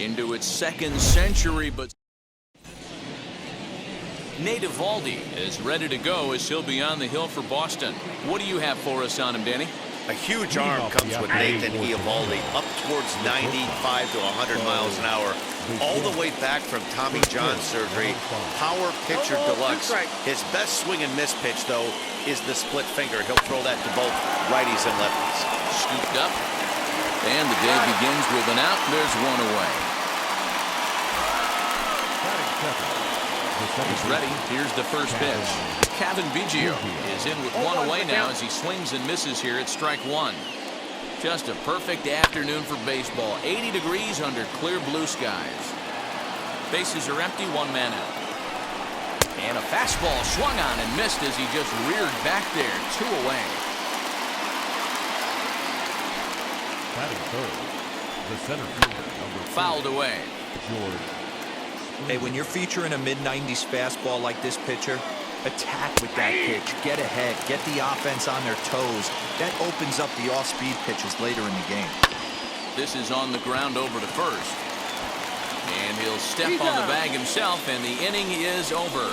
into its second century, but Nate Eovaldi is ready to go as he'll be on the hill for Boston. What do you have for us on him, Danny? A huge arm comes with Nathan Eovaldi, up towards 95 to 100 miles an hour, all the way back from Tommy John surgery. Power pitcher deluxe. His best swing and miss pitch, though, is the split finger. He'll throw that to both righties and lefties. Scooped up, and the day begins with an out. There's one away. He's ready. Here's the first pitch. Kevin Biggio is in with one away now as he swings and misses here at strike one. Just a perfect afternoon for baseball. 80 degrees under clear blue skies. Bases are empty, one man out. And a fastball swung on and missed as he just reared back there. Two away. Batting third, the center fielder, number 4, fouled away. George. Hey, when you're featuring a mid-90s fastball like this pitcher, attack with that pitch. Get ahead. Get the offense on their toes. That opens up the off-speed pitches later in the game. This is on the ground over to first. And he'll step on the bag himself, and the inning is over.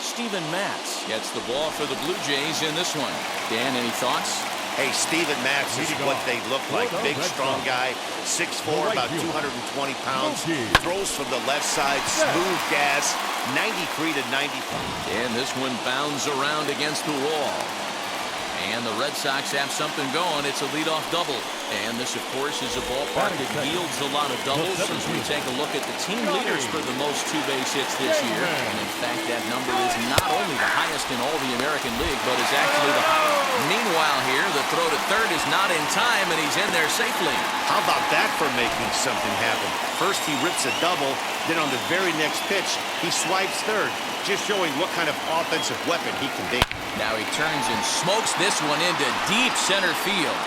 Steven Matz gets the ball for the Blue Jays in this one. Dan, any thoughts? Hey, Steven Matz is what they look like. Big, strong guy, 6'4", about 220 pounds. Throws from the left side, smooth gas, 93 to 95. And this one bounds around against the wall. And the Red Sox have something going. It's a leadoff double. And this, of course, is a ballpark that yields a lot of doubles as we take a look at the team leaders for the most two-base hits this year. And, in fact, that number is not only the highest in all the American League, but is actually the highest. Meanwhile here, the throw to third is not in time, and he's in there safely. How about that for making something happen? First, he rips a double. Then on the very next pitch, he swipes third, just showing what kind of offensive weapon he can be. Now he turns and smokes this one into deep center field.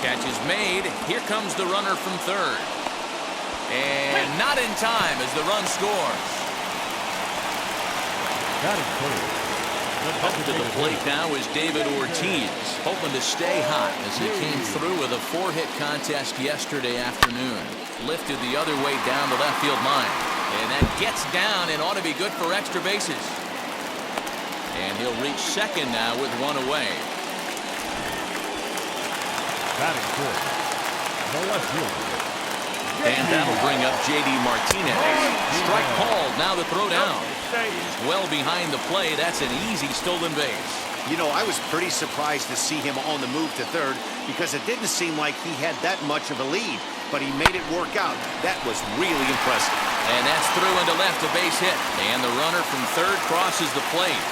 Catch is made. Here comes the runner from third. And not in time as the run scores. Up to the plate now is David Ortiz, hoping to stay hot as he came through with a 4-hit contest yesterday afternoon. Lifted the other way down the left field line. And that gets down and ought to be good for extra bases. And he'll reach second now with one away. Batting fourth, the left fielder. And that'll bring up J.D. Martinez. Strike called. Now the throw down. Well behind the play. That's an easy stolen base. You know, I was pretty surprised to see him on the move to third because it didn't seem like he had that much of a lead. But he made it work out. That was really impressive. And that's through into left, a base hit. And the runner from third crosses the plate.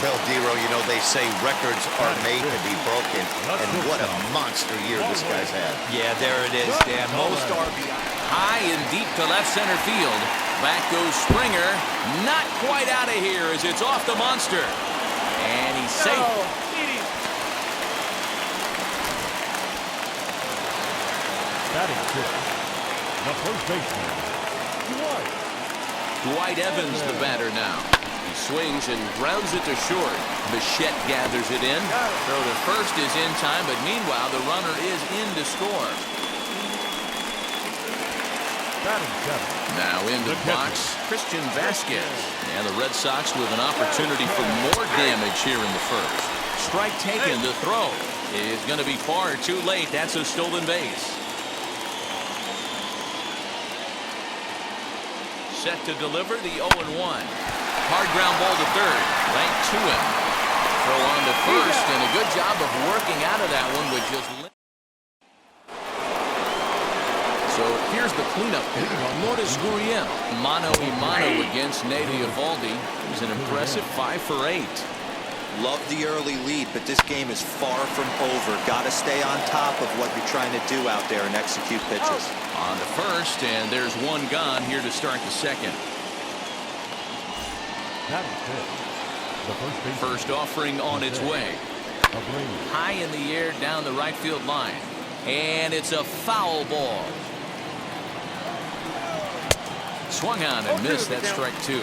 Well, Dero, you know, they say records are made to be broken, and what a monster year this guy's had. Yeah, there it is, Dan. Most RBI. High and deep to left center field. Back goes Springer. Not quite out of here as it's off the monster. And he's safe. Batting fifth, the first baseman, Dwight Evans, the batter now. He swings and grounds it to short. Bichette gathers it in. Throw to first is in time, but meanwhile the runner is in to score. batting seventh. Now into the box, Christian Vasquez. And the Red Sox with an opportunity for more damage here in the first. Strike taken. The throw is going to be far too late. That's a stolen base. Set to deliver the 0-1. Hard ground ball to third. Right to him. Throw on to first, and a good job of working out of that one with just... So here's the cleanup. Lourdes Gurriel, mano-a-mano against Nate Eovaldi. It was an impressive 5 for 8. Love the early lead, but this game is far from over. Got to stay on top of what you're trying to do out there and execute pitches. On to first, and there's one gone here to start the second. First offering on its way. High in the air down the right field line. And it's a foul ball. Swung on and missed. That strike 2.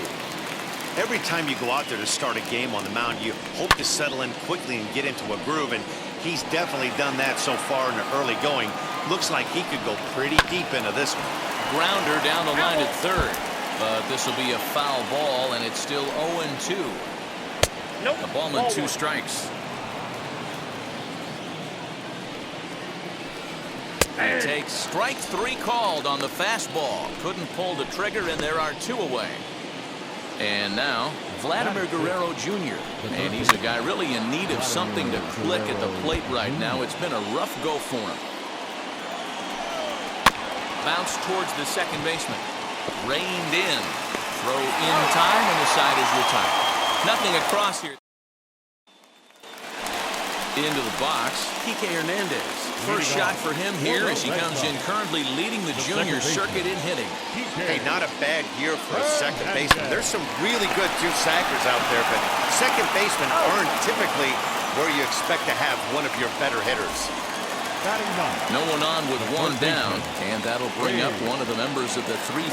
Every time you go out there to start a game on the mound, you hope to settle in quickly and get into a groove. And He's definitely done that so far in the early going. Looks like he could go pretty deep into this one. Grounder down the line at third. But this will be a foul ball, and it's still 0-2. Nope. A ball and 2 strikes. He takes strike 3 called on the fastball. Couldn't pull the trigger, and there are 2 away. And now, Vladimir Guerrero Jr. And he's a guy really in need of something to click at the plate right now. It's been a rough go for him. Bounce towards the second baseman. Reined in. Throw in time, and the side is retired. Nothing across here. Into the box, Kike Hernandez. First shot for him here as he comes in currently leading the junior circuit in hitting. Hey, not a bad year for a second baseman. There's some really good two-sackers out there, but second basemen aren't typically where you expect to have one of your better hitters. No one on with 1 down, and that'll bring up one of the members of the 3,000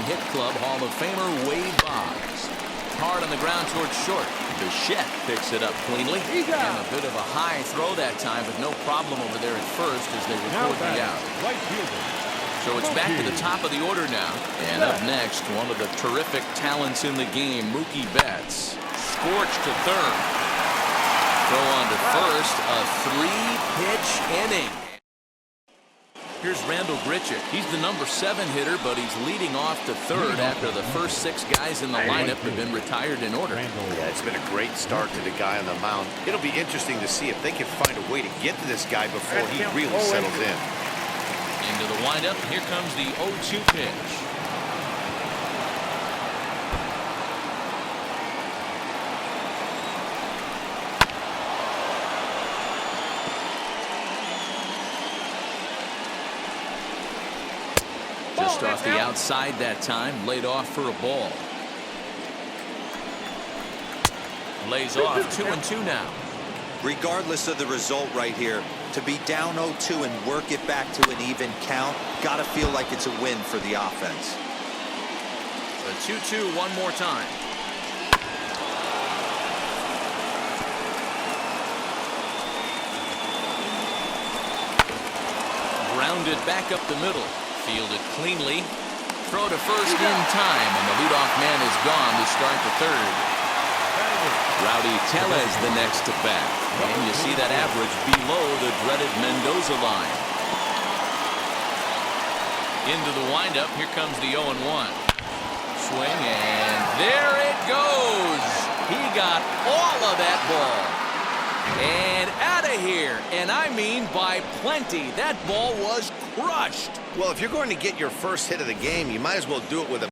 hit club, Hall of Famer Wade Boggs. Hard on the ground towards short. Bichette picks it up cleanly. And a bit of a high throw that time, but no problem over there at first as they record the out. So it's back to the top of the order now. And up next, one of the terrific talents in the game, Mookie Betts. Scorched to third. Throw on to first, a 3-pitch inning. Here's Randall Grichuk. He's the number 7 hitter, but he's leading off to third after the first 6 guys in the lineup have been retired in order. Yeah, it's been a great start to the guy on the mound. It'll be interesting to see if they can find a way to get to this guy before he really settles in. Into the windup, here comes the 0-2 pitch. Just off the outside that time, laid off for a ball. Lays off 2-2 now. Regardless of the result right here, to be down 0-2 and work it back to an even count, gotta feel like it's a win for the offense. The 2-2 one more time. Grounded back up the middle. Fielded cleanly. Throw to first in time, and the leadoff man is gone to start the third. Rowdy Tellez the next to bat. And you see that average below the dreaded Mendoza line. Into the windup. Here comes the 0-1. Swing, and there it goes. He got all of that ball. And out of here. And I mean by plenty. That ball was crushed. Well, if you're going to get your first hit of the game, you might as well do it with a...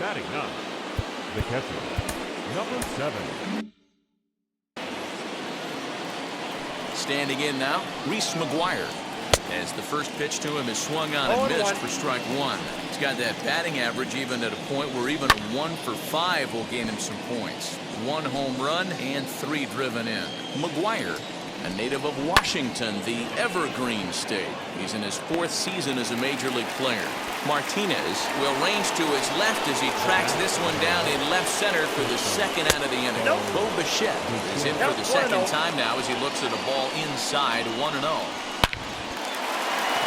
Batting up, the catcher, number 7. Standing in now, Reese McGuire. As the first pitch to him is swung on and missed for strike 1. He's got that batting average even at a point where even a 1 for 5 will gain him some points. 1 home run and 3 driven in. McGuire, a native of Washington, the Evergreen State. He's in his 4th season as a major league player. Martinez will range to his left as he tracks this one down in left center for the second out of the inning. Bo Bichette is in for the second time now as he looks at a ball inside 1-0.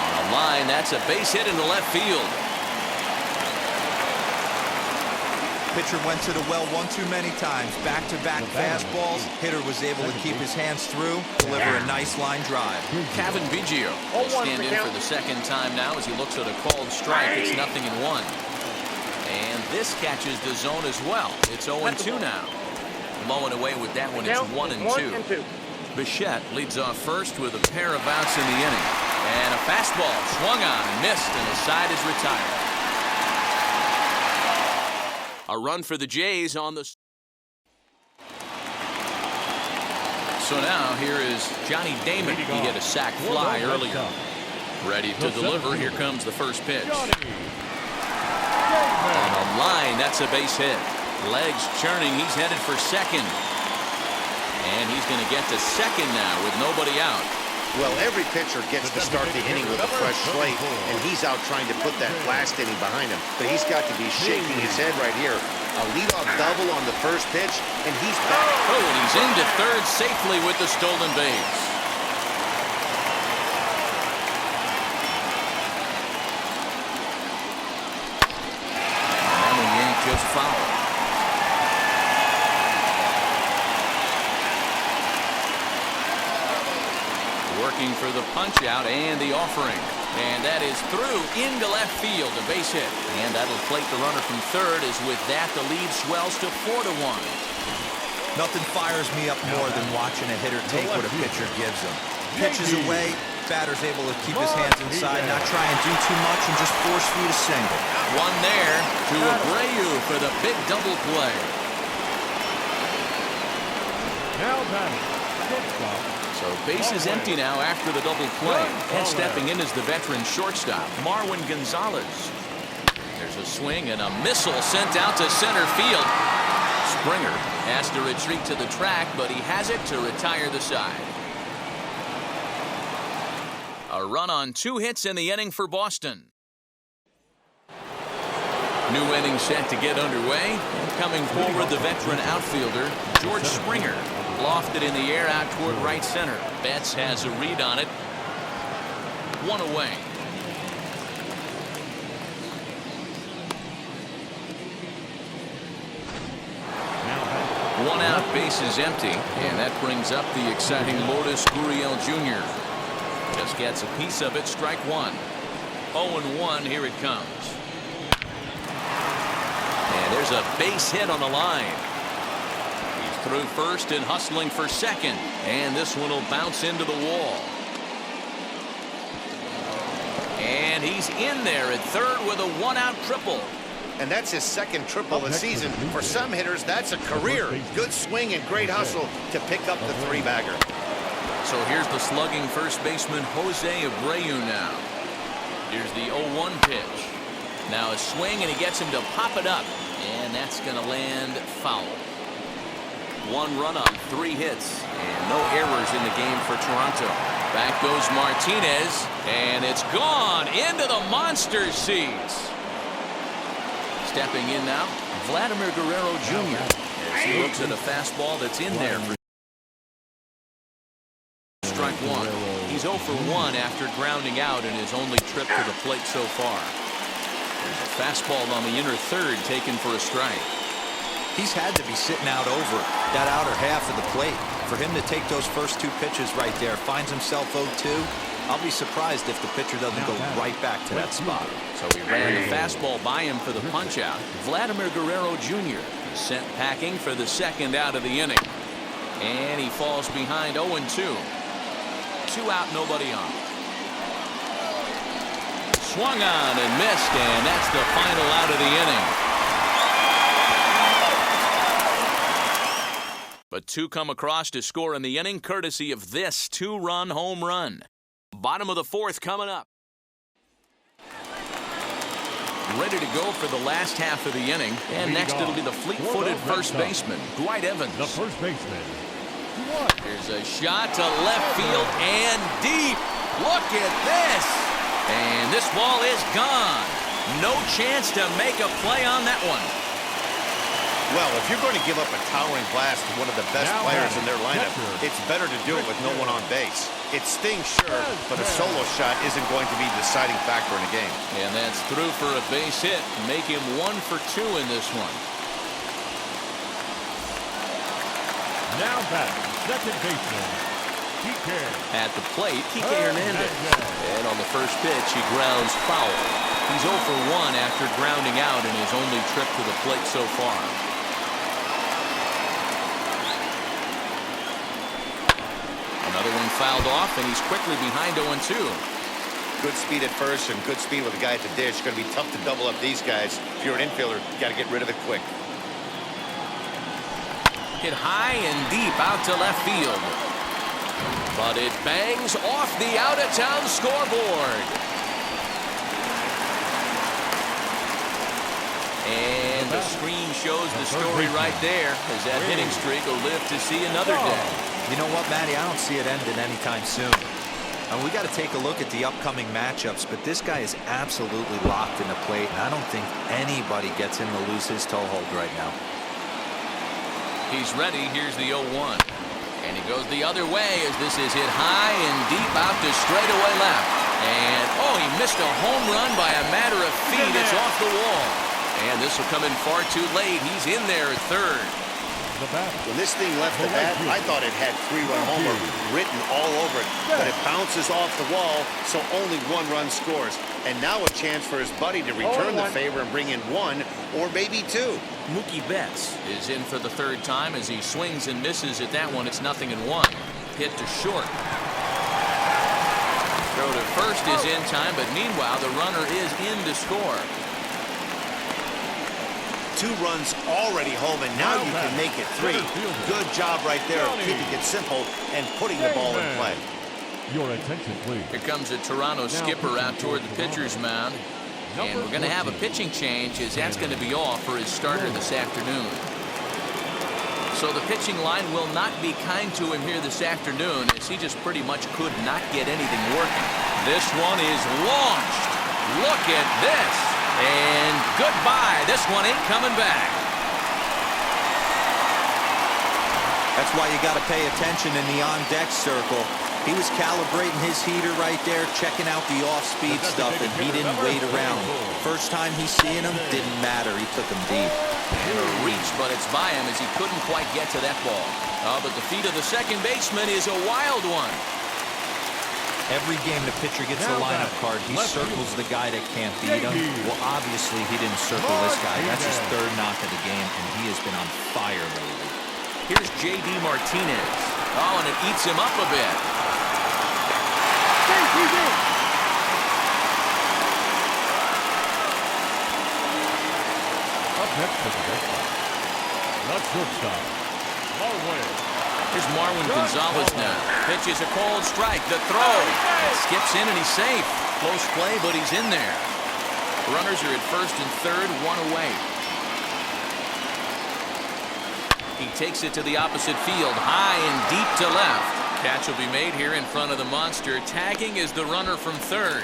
On the line, that's a base hit into left field. Pitcher went to the well one too many times. Back-to-back fastballs. Hitter was able to keep his hands through, deliver a nice line drive. Kevin Biggio will stand in for the second time now as he looks at a called strike. It's 0-1. And this catches the zone as well. It's 0-2 now. Low and away with that one. It's 1-2. Bichette leads off first with a pair of outs in the inning. And a fastball swung on and missed, and the side is retired. A run for the Jays on the... So now here is Johnny Damon. He hit a sac fly earlier. Ready to deliver. Here comes the first pitch. On a line, that's a base hit. Legs churning. He's headed for second. And he's going to get to second now with nobody out. Well, every pitcher gets to start the inning with a fresh slate, and he's out trying to put that last inning behind him. But he's got to be shaking his head right here, A leadoff double on the first pitch, and he's back. Oh, and he's into third safely with the stolen base. That one yanked just foul. Working for the punch out and the offering. And that is through into left field, a base hit. And that'll plate the runner from third, as with that the lead swells to 4-1. Nothing fires me up more than watching a hitter take what a pitcher gives him. Pitches away, batter's able to keep his hands inside, not try and do too much, and just force feed a single. One there to Abreu for the big double play. Now batting, shortstop. So base is empty now after the double play. And stepping in is the veteran shortstop, Marwin Gonzalez. There's a swing and a missile sent out to center field. Springer has to retreat to the track, but he has it to retire the side. A run on 2 hits in the inning for Boston. New inning set to get underway. And coming forward, the veteran outfielder, George Springer. Lofted in the air out toward right center. Betts has a read on it. 1 away. One out, base is empty, and that brings up the exciting Lourdes Gurriel Jr. Just gets a piece of it, strike 1. 0-1, here it comes. And there's a base hit on the line. Through first and hustling for second, and this one will bounce into the wall. And he's in there at third with a 1-out triple. And that's his second triple of the season. For some hitters, that's a career. Good swing and great hustle to pick up the 3-bagger. So here's the slugging first baseman Jose Abreu now. Here's the 0-1 pitch. Now a swing, and he gets him to pop it up, and that's going to land foul. 1 run on 3 hits, and no errors in the game for Toronto. Back goes Martinez, and it's gone into the monster seats. Stepping in now, Vladimir Guerrero Jr. as he looks at a fastball that's in there for strike 1. He's 0 for 1 after grounding out in his only trip to the plate so far. There's a fastball on the inner third taken for a strike. He's had to be sitting out over that outer half of the plate. For him to take those first 2 pitches right there, finds himself 0-2. I'll be surprised if the pitcher doesn't go right back to that spot. So he ran the fastball by him for the punch-out. Vladimir Guerrero Jr. is sent packing for the second out of the inning. And he falls behind 0-2. 2 out, nobody on. Swung on and missed, and that's the final out of the inning. But 2 come across to score in the inning, courtesy of this 2-run home run. Bottom of the 4th coming up. Ready to go for the last half of the inning. And next it'll be the fleet-footed first baseman, Dwight Evans. The first baseman. There's a shot to left field and deep. Look at this. And this ball is gone. No chance to make a play on that one. Well, if you're going to give up a towering blast to one of the best players in their lineup, it's better to do it with no one on base. It stings, sure, but a solo shot isn't going to be the deciding factor in a game. And that's through for a base hit. Make him 1 for 2 in this one. Now batting, second baseman, Kike. At the plate, Kike Hernandez. And on the first pitch, he grounds foul. He's 0 for 1 after grounding out in his only trip to the plate so far. Another one fouled off, and he's quickly behind 0-2. Good speed at first and good speed with the guy at the dish. It's going to be tough to double up these guys. If you're an infielder, you got to get rid of it quick. Hit high and deep out to left field. But it bangs off the out-of-town scoreboard. And the screen shows the story right there, as that hitting streak will live to see another day. You know what, Matty? I don't see it ending anytime soon. And we got to take a look at the upcoming matchups, but this guy is absolutely locked in the plate, and I don't think anybody gets him to lose his toehold right now. He's ready. Here's the 0-1. And he goes the other way as this is hit high and deep out to straightaway left. And, oh, he missed a home run by a matter of feet. It's off the wall. And this will come in far too late. He's in there at third. When this thing left the bat, I thought it had 3-run homer written all over it. But it bounces off the wall, so only 1 run scores. And now a chance for his buddy to return the favor and bring in 1 or maybe 2. Mookie Betts is in for the 3rd time as he swings and misses at that one. It's 0-1. Hit to short. Throw to first is in time, but meanwhile the runner is in to score. 2 runs already home, and now you can make it 3. Good job right there of keeping it simple and putting the ball in play. Your attention, please. Here comes a Toronto skipper out toward the pitcher's mound. And we're going to have a pitching change as that's going to be off for his starter this afternoon. So the pitching line will not be kind to him here this afternoon as he just pretty much could not get anything working. This one is launched. Look at this. And goodbye. This one ain't coming back. That's why you got to pay attention in the on-deck circle. He was calibrating his heater right there, checking out the off-speed stuff, and he didn't wait around. First time he's seeing him, didn't matter. He took him deep. And a reach, but it's by him as he couldn't quite get to that ball. But the feet of the second baseman is a wild one. Every game the pitcher gets the lineup card, he circles the guy that can't beat him. Well, obviously, he didn't circle this guy. That's his 3rd knock of the game, and he has been on fire lately. Here's J.D. Martinez. Oh, and it eats him up a bit. Up next for the shortstop, Marwin. Here's Marwin Gonzalez now. Pitches a cold strike. The throw. Skips in and he's safe. Close play, but he's in there. Runners are at first and third, 1 away. He takes it to the opposite field, high and deep to left. Catch will be made here in front of the monster. Tagging is the runner from third.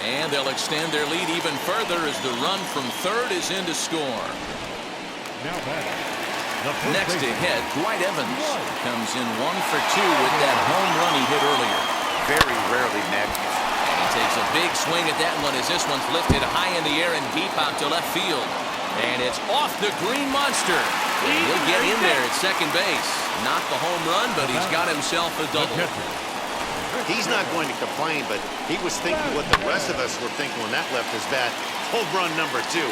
And they'll extend their lead even further as the run from third is in to score. Now back. Next to hit, Dwight Evans comes in 1 for 2 with that home run he hit earlier. Very rarely matches. And he takes a big swing at that one as this one's lifted high in the air and deep out to left field. And it's off the green monster. He'll get in there at second base. Not the home run, but he's got himself a double. He's not going to complain, but he was thinking what the rest of us were thinking when that left his bat. Home run number 2.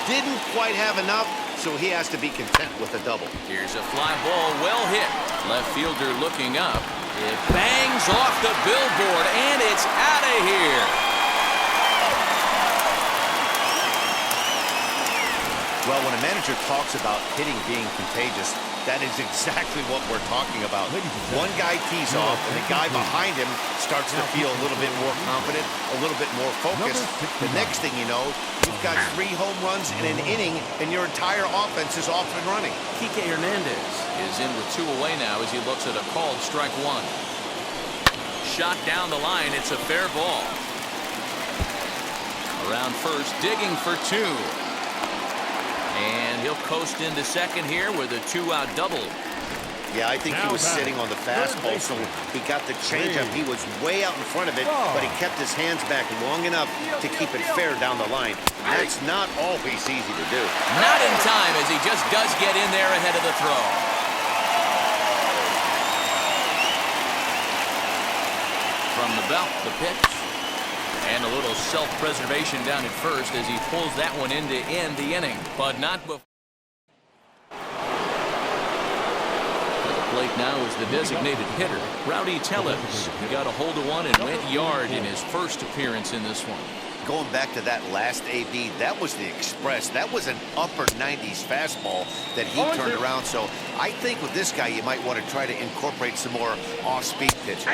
Didn't quite have enough, so he has to be content with a double. Here's a fly ball, well hit. Left fielder looking up. It bangs off the billboard, and it's out of here. Well, when a manager talks about hitting being contagious, that is exactly what we're talking about. One guy tees off, and the guy behind him starts to feel a little bit more confident, a little bit more focused. The next thing you know, you've got 3 home runs in an inning, and your entire offense is off and running. Kike Hernandez is in with 2 away now as he looks at a called strike 1. Shot down the line. It's a fair ball. Around first, digging for 2. And he'll coast into second here with a 2-out double. Yeah, I think he was sitting on the fastball, so he got the changeup. He was way out in front of it, but he kept his hands back long enough to keep it fair down the line. That's not always easy to do. Not in time as he just does get in there ahead of the throw. From the belt, the pitch. And a little self-preservation down at first as he pulls that one in to end the inning, but not before. At the plate now is the designated hitter, Rowdy Tellez. He got a hold of one and went yard in his first appearance in this one. Going back to that last AB, that was the express. That was an upper 90s fastball that he turned around. So I think with this guy, you might want to try to incorporate some more off-speed pitches.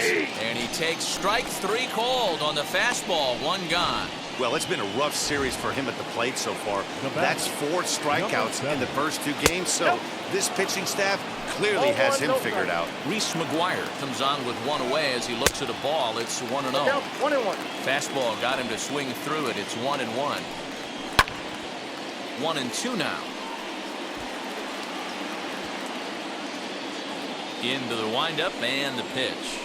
And he takes strike 3 called on the fastball, 1 gone. Well, it's been a rough series for him at the plate so far. That's 4 strikeouts in the first 2 games, so this pitching staff clearly has him figured out. Reese McGuire comes on with 1 away as he looks at a ball. It's 1-0. 1-1. Fastball got him to swing through it. It's 1-1. 1-2 now. Into the windup and the pitch.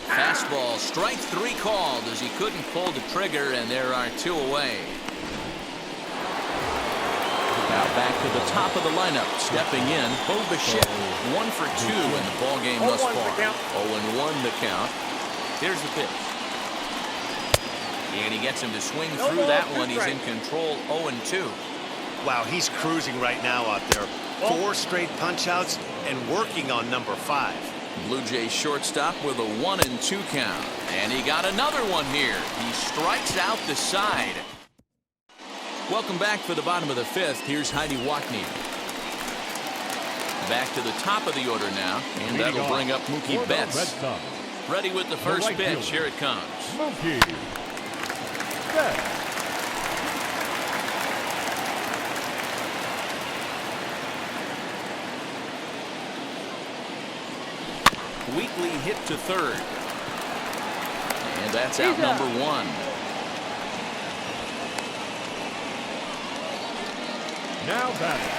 Fastball, strike 3 called as he couldn't pull the trigger, and there are 2 away. Now back to the top of the lineup, stepping in, Bo Bichette, 1 for 2 in the ball game thus far. 0-1 the count. Here's the pitch. And he gets him to swing through that one. He's in control, 0-2. Wow, he's cruising right now out there. 4 straight punch-outs and working on number 5. Blue Jays shortstop with a 1-2 count. And he got another one here. He strikes out the side. Welcome back for the bottom of the 5th. Here's Heidi Watney. Back to the top of the order now. And that'll bring up Mookie Betts. Ready with the first pitch. Here it comes. Mookie Betts. Weekly hit to third. And that's out number 1. Now batting.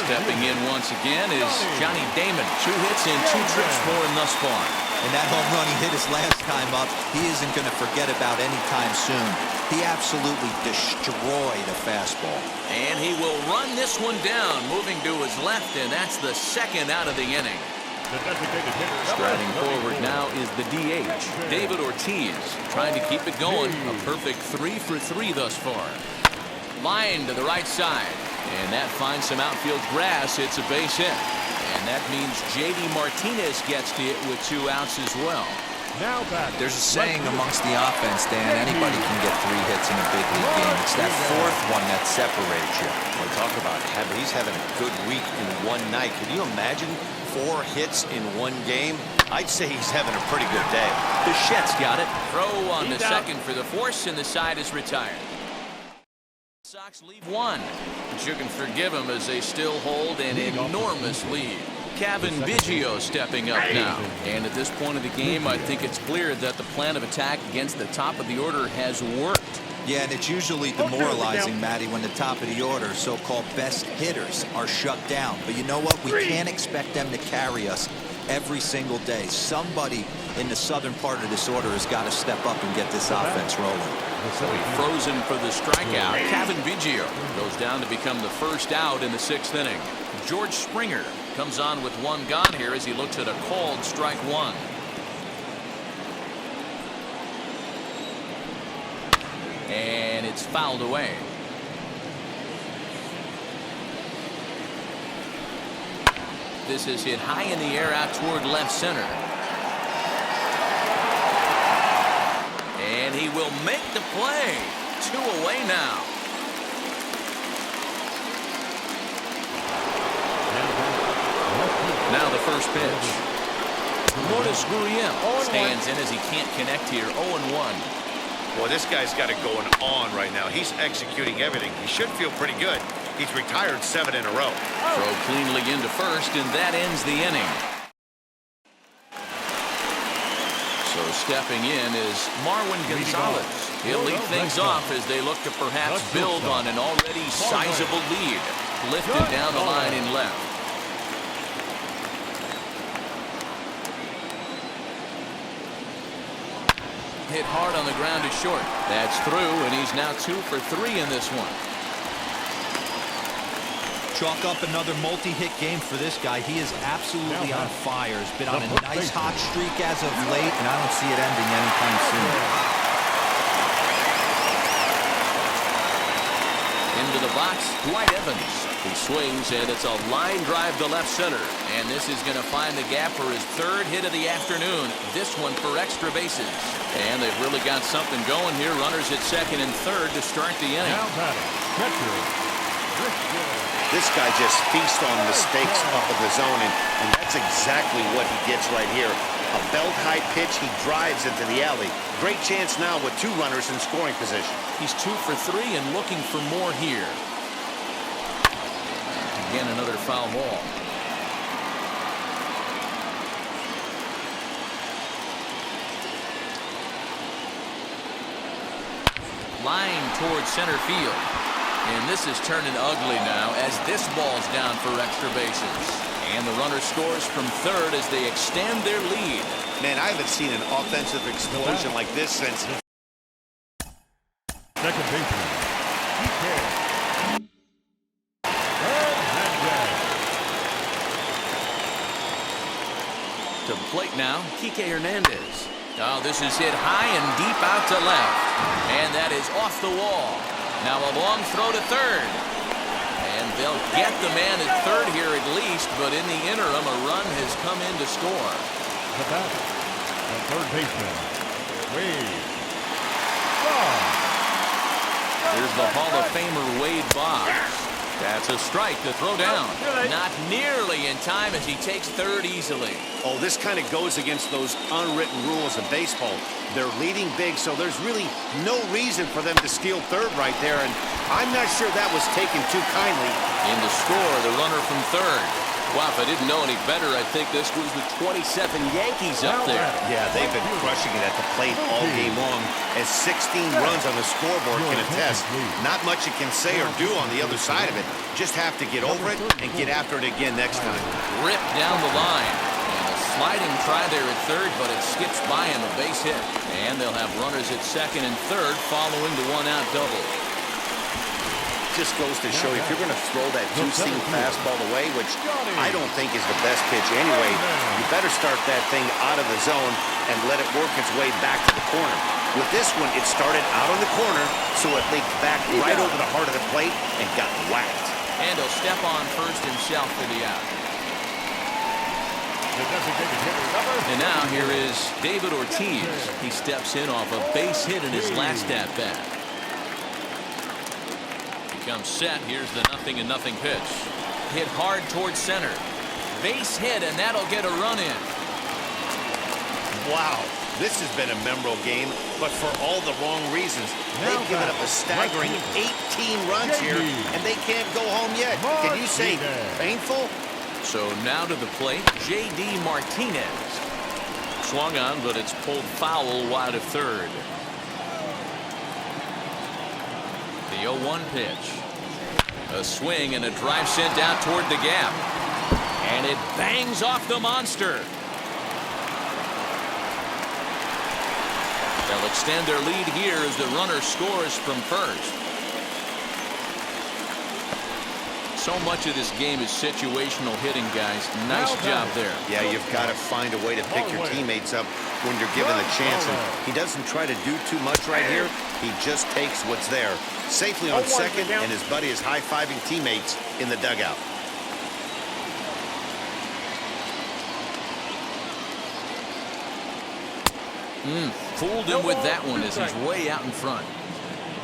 Stepping in once again is Johnny Damon. 2 hits and 2 trips for him thus far. And that home run he hit his last time up, he isn't going to forget about anytime soon. He absolutely destroyed a fastball. And he will run this one down, moving to his left, and that's the 2nd out of the inning. Striding forward now is the DH, David Ortiz, trying to keep it going. A perfect 3 for 3 thus far. Line to the right side, and that finds some outfield grass. It's a base hit, and that means J.D. Martinez gets to it with 2 outs as well. Now back. There's a saying amongst the offense, Dan, anybody can get 3 hits in a big league game. It's that 4th one that separates you. Well, talk about he's having a good week in one night. Can you imagine 4 hits in 1 game? I'd say he's having a pretty good day. Bichette's got it. Throw on the second for the force, and the side is retired. Sox leave 1, but you can forgive them as they still hold an enormous lead. Kevin Biggio stepping up now. And at this point of the game, I think it's clear that the plan of attack against the top of the order has worked. Yeah, and it's usually demoralizing, Matty, when the top of the order, so-called best hitters, are shut down. But you know what? We can't expect them to carry us every single day. Somebody in the southern part of this order has got to step up and get this offense rolling. So he frozen for the strikeout. Kevin Biggio goes down to become the first out in the 6th inning. George Springer comes on with 1 gone here as he looks at a called strike 1. And it's fouled away. This is hit high in the air out toward left center. And he will make the play. 2 away now. Now the first pitch. Lourdes Gurriel stands in as he can't connect here. 0-1. Boy, this guy's got it going on right now. He's executing everything. He should feel pretty good. He's retired 7 in a row. Throw cleanly into first, and that ends the inning. So stepping in is Marwin Gonzalez. He'll lead things off as they look to perhaps build on an already sizable lead. Lifted down the line in left. Hit hard on the ground to short. That's through, and he's now 2 for 3 in this one. Chalk up another multi-hit game for this guy. He is absolutely on fire. He's been on a nice hot streak as of late, and I don't see it ending anytime soon. Into the box, Dwight Evans. He swings, and it's a line drive to left center. And this is going to find the gap for his 3rd hit of the afternoon. This one for extra bases. And they've really got something going here. Runners at 2nd and 3rd to start the inning. Now batting, catcher. This guy just feasts on mistakes off of the zone, and that's exactly what he gets right here. A belt-high pitch, he drives into the alley. Great chance now with 2 runners in scoring position. He's 2 for 3 and looking for more here. Again, another foul ball. Line towards center field. And this is turning ugly now as this ball's down for extra bases. And the runner scores from third as they extend their lead. Man, I haven't seen an offensive explosion like this since. Second baseman. To the plate now, Kike Hernandez. Oh, this is hit high and deep out to left. And that is off the wall. Now a long throw to third. And they'll get the man at third here at least, but in the interim, a run has come in to score. The batter, the third baseman, Wade. Here's the Hall of Famer Wade Boggs. That's a strike to throw down. Not nearly in time as he takes third easily. Oh, this kind of goes against those unwritten rules of baseball. They're leading big, so there's really no reason for them to steal third right there, and I'm not sure that was taken too kindly. In to score, the runner from third. Wow, if I didn't know any better, I'd think this was the 27 Yankees up there. Yeah, they've been crushing it at the plate all game long, as 16 runs on the scoreboard can attest. Not much you can say or do on the other side of it. Just have to get over it and get after it again next time. Ripped down the line. And a sliding try there at third, but it skips by him, a base hit. And they'll have runners at second and third following the one-out double. Just goes to show you, if you're going to throw that two-seam fastball away, which I don't think is the best pitch anyway, you better start that thing out of the zone and let it work its way back to the corner. With this one, it started out on the corner, so it leaked back right over the heart of the plate and got whacked. And he'll step on first himself for the out. And now here is David Ortiz. He steps in off a base hit in his last at-bat. Comes set. Here's the 0-0 pitch. Hit hard towards center. Base hit, and that'll get a run in. Wow, this has been a memorable game, but for all the wrong reasons. They've given up a staggering 18 runs here, and they can't go home yet. Can you say painful? So now to the plate, J.D. Martinez. Swung on, but it's pulled foul wide of third. The 0-1 pitch. A swing and a drive sent out toward the gap. And it bangs off the monster. They'll extend their lead here as the runner scores from first. So much of this game is situational hitting, guys. Nice job there. Yeah, you've got to find a way to pick your teammates up when you're given the chance. And he doesn't try to do too much right here. He just takes what's there. Safely on second, and his buddy is high-fiving teammates in the dugout. Fooled him with that one as he's way out in front.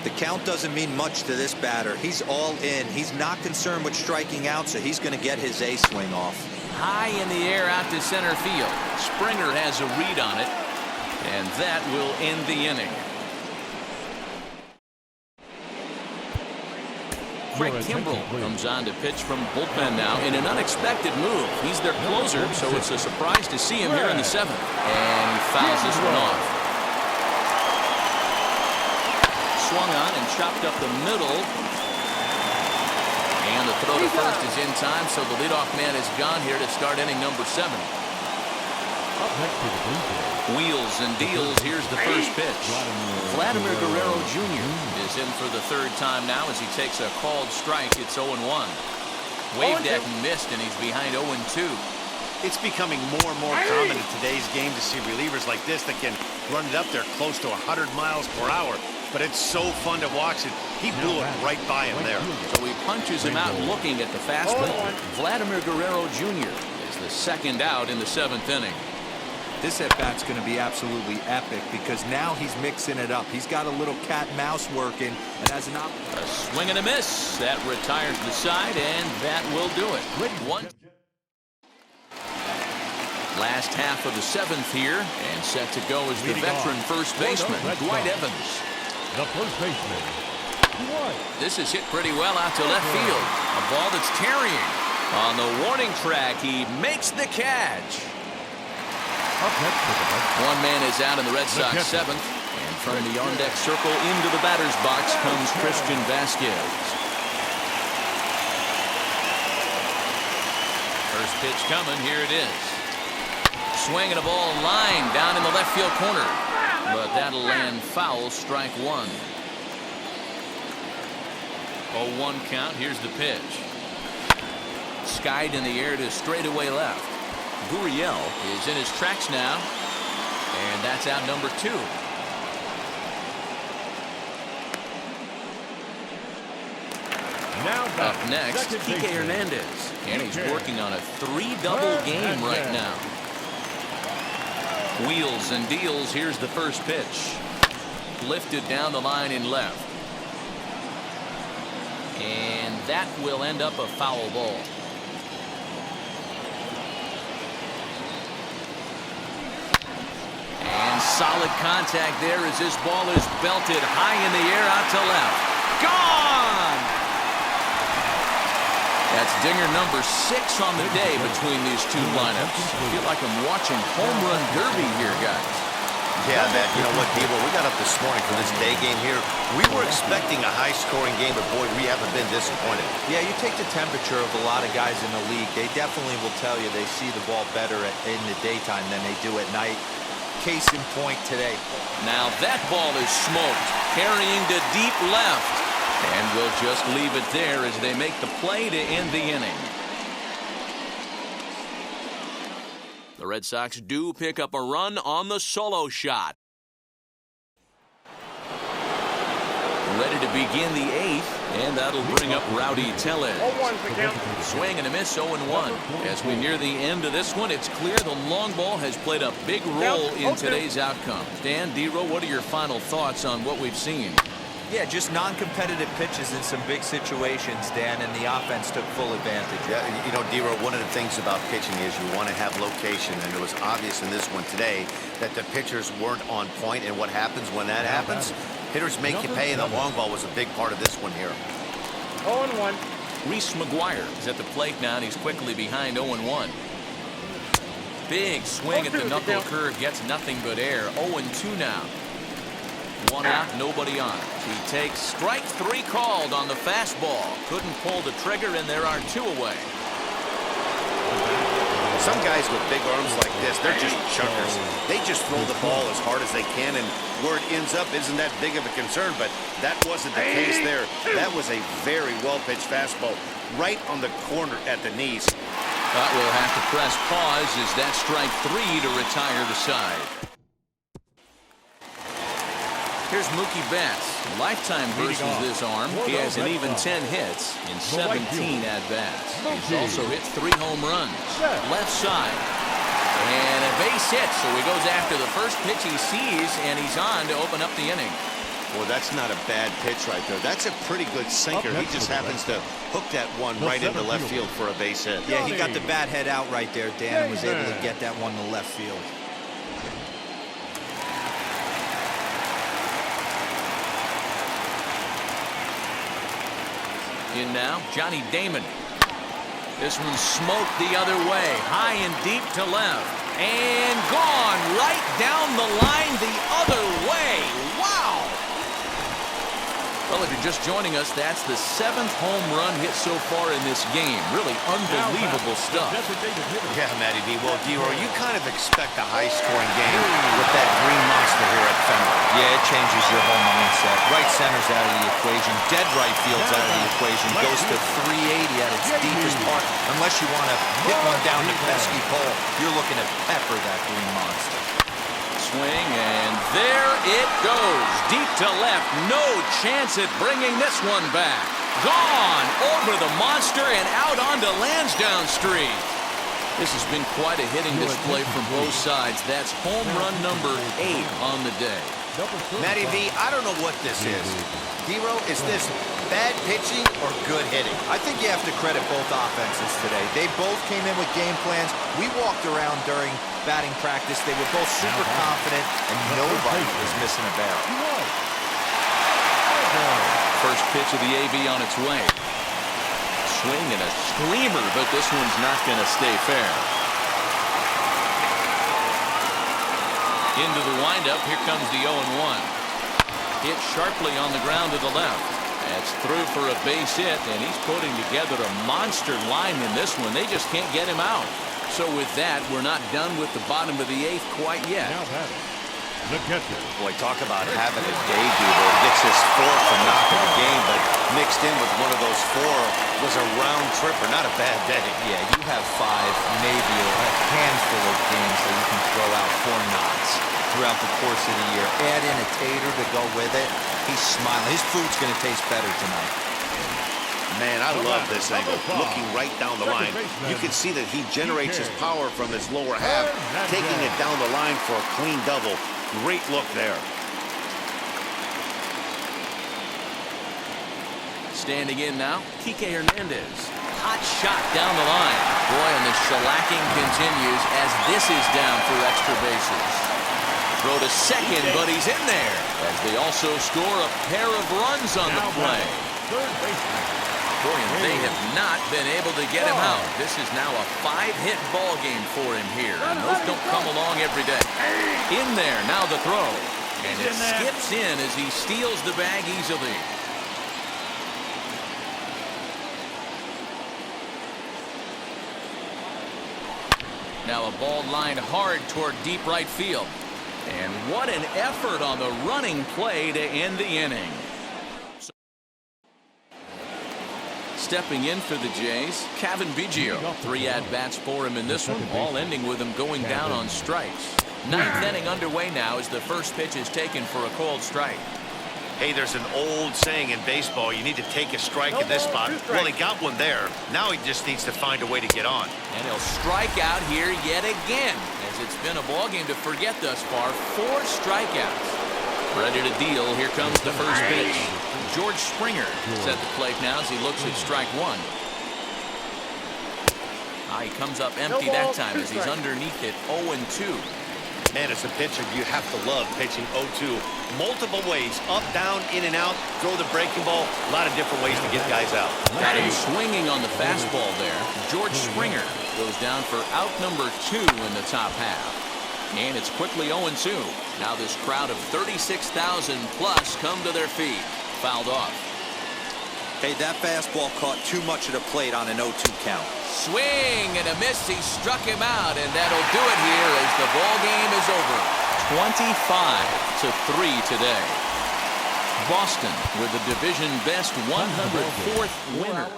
The count doesn't mean much to this batter. He's all in. He's not concerned with striking out, so he's going to get his A swing off. High in the air out to center field. Springer has a read on it, and that will end the inning. Craig Kimbrell comes on to pitch from bullpen now in an unexpected move. He's their closer, so it's a surprise to see him here in the seventh. And he fouls this one off. Swung on and chopped up the middle. And the throw to first is in time, so the leadoff man is gone here to start inning number 7. Up next to the bullpen. Wheels and deals. Here's the first pitch. Vladimir Guerrero Jr. is in for the third time now as he takes a called strike. It's 0-1. Waved at and missed, and he's behind 0-2. It's becoming more and more common in today's game to see relievers like this that can run it up there close to 100 miles per hour. But it's so fun to watch it. He blew it right by him there. So he punches him out looking at the fastball. Vladimir Guerrero Jr. is the second out in the 7th inning. This at-bat's going to be absolutely epic because now he's mixing it up. He's got a little cat-mouse working, and as an a swing and a miss. That retires the side, and that will do it. Last half of the 7th here, and set to go is the veteran first baseman, Dwight Evans. The first baseman, Dwight. This is hit pretty well out to left field. A ball that's tarrying. On the warning track, he makes the catch. Up next for the Mets. One man is out in the Red Sox 7th. And from the on-deck circle into the batter's box comes Christian Vasquez. First pitch coming. Here it is. Swinging a ball line down in the left field corner. But that'll land foul, strike one. 0-1 count. Here's the pitch. Skied in the air to straightaway left. Gurriel is in his tracks now. And that's out number 2. Now Up next, Kike Hernandez. And he's working on a 3-double game right now. Wheels and deals. Here's the first pitch. Lifted down the line in left. And that will end up a foul ball. And solid contact there as this ball is belted high in the air out to left. Gone! That's dinger number 6 on the day between these two lineups. I feel like I'm watching home run derby here, guys. Yeah, man. You know what, Devo? We got up this morning for this day game here. We were expecting a high-scoring game, but boy, we haven't been disappointed. Yeah, you take the temperature of a lot of guys in the league. They definitely will tell you they see the ball better in the daytime than they do at night. Case in point today. Now that ball is smoked, carrying to deep left. And we'll just leave it there as they make the play to end the inning. The Red Sox do pick up a run on the solo shot. Ready to begin the 8th, and that'll bring up Rowdy Tellez. Swing and a miss, 0-1. As we near the end of this one, it's clear the long ball has played a big role in today's outcome. Dan, D-Row, what are your final thoughts on what we've seen? Yeah, just non-competitive pitches in some big situations, Dan, and the offense took full advantage. Yeah, you know, D-Row, one of the things about pitching is you want to have location, and it was obvious in this one today that the pitchers weren't on point, and what happens when that happens? Hitters make you pay, and the long ball was a big part of this one here. 0-1. Reese McGuire is at the plate now, and he's quickly behind 0-1. Big swing at the knuckle curve, gets nothing but air. 0-2 now. One out, nobody on. He takes strike 3 called on the fastball. Couldn't pull the trigger, and there are 2 away. Some guys with big arms like this, they're just chuckers. They just throw the ball as hard as they can, and where it ends up isn't that big of a concern, but that wasn't the case there. That was a very well-pitched fastball right on the corner at the knees. But we'll have to press pause as that strike 3 to retire the side. Here's Mookie Betts. Lifetime versus this arm. He has an even 10 hits in 17 at-bats. He's also hit 3 home runs. Left side. And a base hit, so he goes after the first pitch he sees, and he's on to open up the inning. Well, that's not a bad pitch right there. That's a pretty good sinker. He just happens to hook that one right into left field for a base hit. Yeah, he got the bat head out right there, Dan, and was able to get that one to left field. In now, Johnny Damon. This one smoked the other way, high and deep to left, and gone right down the line the other way. Wow! Well, if you're just joining us, that's the 7th home run hit so far in this game. Really unbelievable stuff. Yeah, Matty D. Well, D-Row, you kind of expect a high-scoring game with that green monster here at Fenway. Yeah, it changes your whole mindset. Right center's out of the equation. Dead right field's out of the equation. Goes to 380 at its deepest part. Unless you want to hit one down the pesky pole, you're looking to pepper that green monster. Swing, and there it goes. Deep to left. No chance at bringing this one back. Gone over the monster and out onto Lansdowne Street. This has been quite a hitting display from both sides. That's home run number 8 on the day. Matty V, I don't know what this is. Hero, is this bad pitching or good hitting? I think you have to credit both offenses today. They both came in with game plans. We walked around during batting practice. They were both super confident, and nobody was missing a barrel. First pitch of the AB on its way. Swing and a screamer, but this one's not going to stay fair. Into the windup, here comes the 0-1. Hit sharply on the ground to the left. That's through for a base hit, and he's putting together a monster line in this one. They just can't get him out. So with that, we're not done with the bottom of the 8th quite yet. Boy, talk about having a day, Duber. He gets his 4th and knock of the game, but mixed in with one of those 4 was a round tripper. Not a bad day. Yeah, you have 5, maybe a handful of games that you can throw out 4 knocks throughout the course of the year. Add in a tater to go with it. He's smiling. His food's going to taste better tonight. Man, I love this angle. Looking right down the line, you can see that he generates his power from his lower half, taking it down the line for a clean double. Great look there. Standing in now, Kike Hernandez. Hot shot down the line. Boy, and the shellacking continues as this is down for extra bases. Throw to second, but he's in there, as they also score a pair of runs on the play. Boy, and they have not been able to get him out. This is now a 5-hit ball game for him here, and those don't come along every day. In there, now the throw, and it skips in as he steals the bag easily. Now a ball lined hard toward deep right field. And what an effort on the running play to end the inning. Stepping in for the Jays, Kevin Biggio. 3 at-bats for him in this one, all ending with him going down on strikes. 9th inning underway now as the first pitch is taken for a called strike. Hey, there's an old saying in baseball, you need to take a strike in this spot. Well, he got one there. Now he just needs to find a way to get on. And he'll strike out here yet again, as it's been a ball game to forget thus far. 4 strikeouts. Ready to deal. Here comes the first pitch. George Springer is at the plate now as he looks at strike 1. He comes up empty that time as he's underneath it 0-2. Man, as a pitcher, you have to love pitching 0-2. Multiple ways, up, down, in and out, throw the breaking ball. A lot of different ways to get guys out. Got him swinging on the fastball there. George Springer goes down for out number 2 in the top half. And it's quickly 0-2. Now this crowd of 36,000 plus come to their feet. Fouled off. Hey, that fastball caught too much of the plate on an 0-2 count. Swing and a miss. He struck him out, and that'll do it here as the ball game is over. 25-3 today. Boston with the division best 104th winner.